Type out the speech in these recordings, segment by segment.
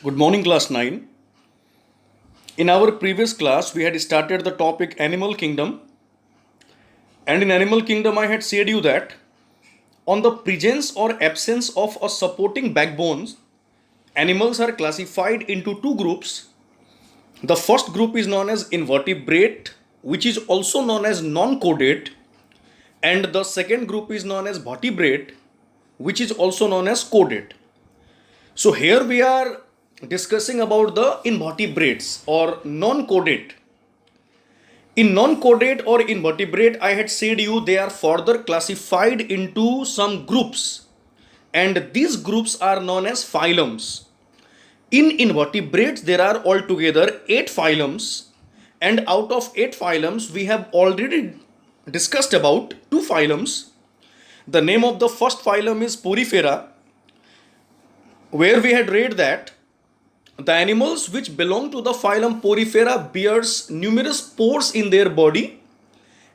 Good morning, class 9. In our previous class, we had started the topic Animal Kingdom. And in Animal Kingdom, I had said you that on the presence or absence of a supporting backbones, animals are classified into two groups. The first group is known as invertebrate, which is also known as non chordate, and the second group is known as vertebrate, which is also known as chordate. So here we are discussing about the invertebrates or non-chordate. In non-chordate or invertebrate, I had said you they are further classified into some groups, and these groups are known as phylums. In invertebrates, there are altogether 8 phylums, and out of 8 phylums, we have already discussed about 2 phylums. The name of the first phylum is Porifera, where we had read that the animals which belong to the phylum Porifera bears numerous pores in their body,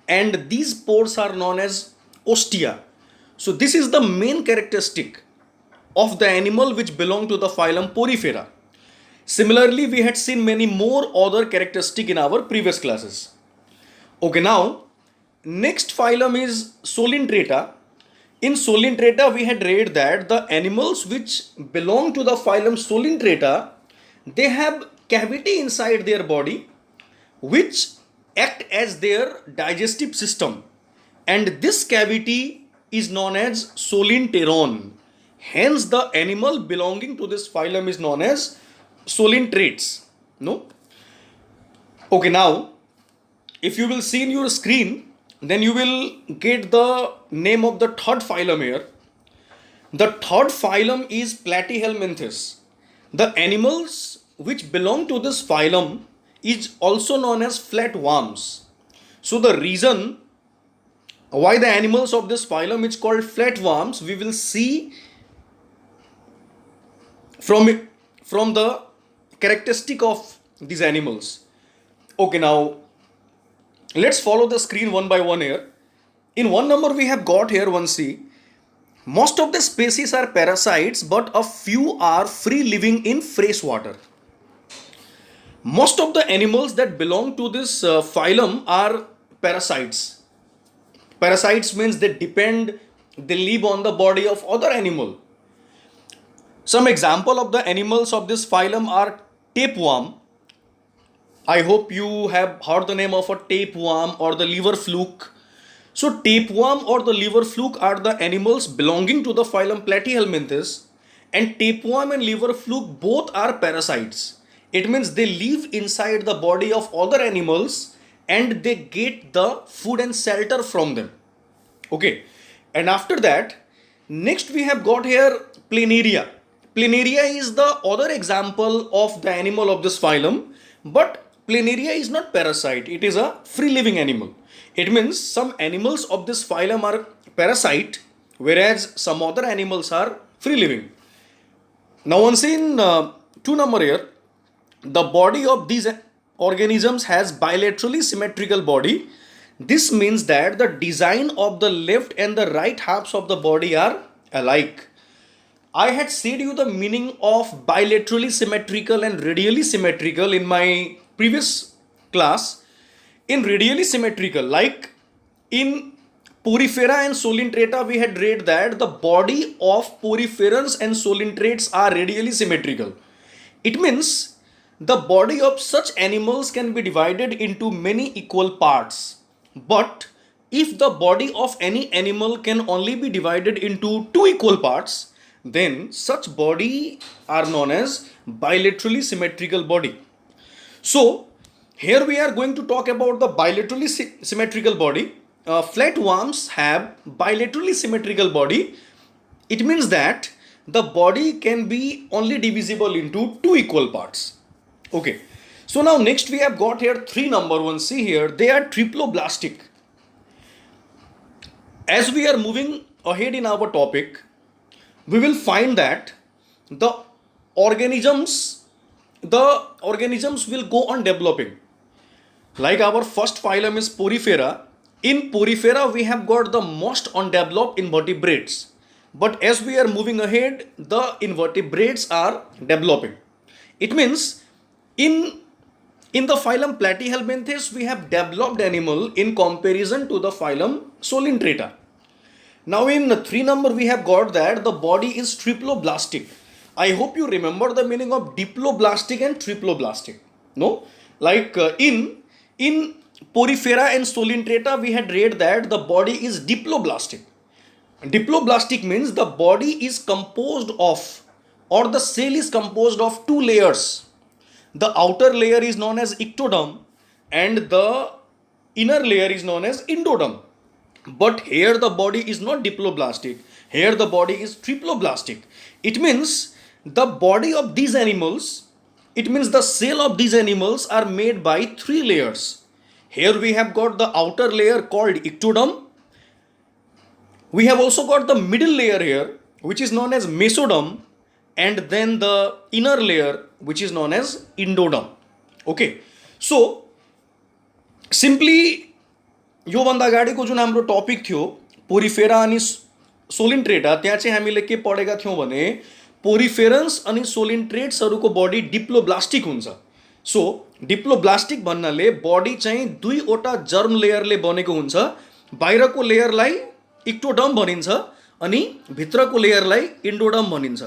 and these pores are known as ostia. So this is the main characteristic of the animal which belong to the phylum Porifera. Similarly, we had seen many more other characteristics in our previous classes. Okay, now next phylum is Solintrata. In Solintrata, we had read that the animals which belong to the phylum Solintrata, they have cavity inside their body which act as their digestive system, and this cavity is known as solinteron. Hence the animal belonging to this phylum is known as solintrates. No? Okay, now if you will see in your screen, then you will get the name of the third phylum here. The third phylum is Platyhelminthes. The animals which belong to this phylum is also known as flatworms. So the reason why the animals of this phylum is called flatworms, we will see from the characteristic of these animals. Okay, now let's follow the screen one by one here. In one number we have got here one C. Most of the species are parasites, but a few are free living in fresh water. Most of the animals that belong to this phylum are parasites. Parasites means they live on the body of other animal. Some example of the animals of this phylum are tapeworm. I hope you have heard the name of a tapeworm or the liver fluke. So tapeworm or the liver fluke are the animals belonging to the phylum Platyhelminthes, and tapeworm and liver fluke both are parasites. It means they live inside the body of other animals and they get the food and shelter from them. Okay, and after that, next we have got here Planaria. Planaria is the other example of the animal of this phylum, but Planaria is not parasite, it is a free living animal. It means some animals of this phylum are parasite, whereas some other animals are free living. Now, once in 2 number here, the body of these organisms has bilaterally symmetrical body. This means that the design of the left and the right halves of the body are alike. I had said you the meaning of bilaterally symmetrical and radially symmetrical in my previous class. In radially symmetrical, like in Porifera and Solintrata, we had read that the body of Poriferans and Solintrates are radially symmetrical. It means the body of such animals can be divided into many equal parts. But if the body of any animal can only be divided into two equal parts, then such body are known as bilaterally symmetrical body. So here we are going to talk about the bilaterally symmetrical body. Flatworms have bilaterally symmetrical body. It means that the body can be only divisible into two equal parts. Okay. So now next we have got here 3 number one. See here, they are triploblastic. As we are moving ahead in our topic, we will find that the organisms will go on developing. Like our first phylum is Porifera. In Porifera, we have got the most undeveloped invertebrates. But as we are moving ahead, the invertebrates are developing. It means in the phylum Platyhelminthes, we have developed animal in comparison to the phylum Solintrata. Now in 3 number we have got that the body is triploblastic. I hope you remember the meaning of diploblastic and triploblastic. No? Like in Porifera and Solintrata we had read that the body is diploblastic. Diploblastic means the body is composed of, or the cell is composed of two layers. The outer layer is known as ectoderm and the inner layer is known as endoderm. But here the body is not diploblastic. Here the body is triploblastic. It means the body of these animals, it means the cell of these animals are made by three layers. Here we have got the outer layer called ectoderm. We have also got the middle layer here, which is known as mesoderm, and then the inner layer, which is known as endoderm. Okay, so simply योभन्दा अगाडिको जुन हाम्रो topic थियो Porifera अनि सोलिन्ट्रेटा, त्यहाँ चाहिँ हामीले के पढेका थियौँ भने पोरिफेरन्स अनि सोलिन्ट्रेट्सहरूको बडी डिप्लोब्लास्टिक हुन्छ. सो डिप्लोब्लास्टिक भन्नाले बडी चाहिँ दुईवटा जर्म लेयरले बनेको हुन्छ. बाहिरको लेयरलाई इक्टोडर्म भनिन्छ अनि भित्रको लेयरलाई एन्डोडर्म भनिन्छ.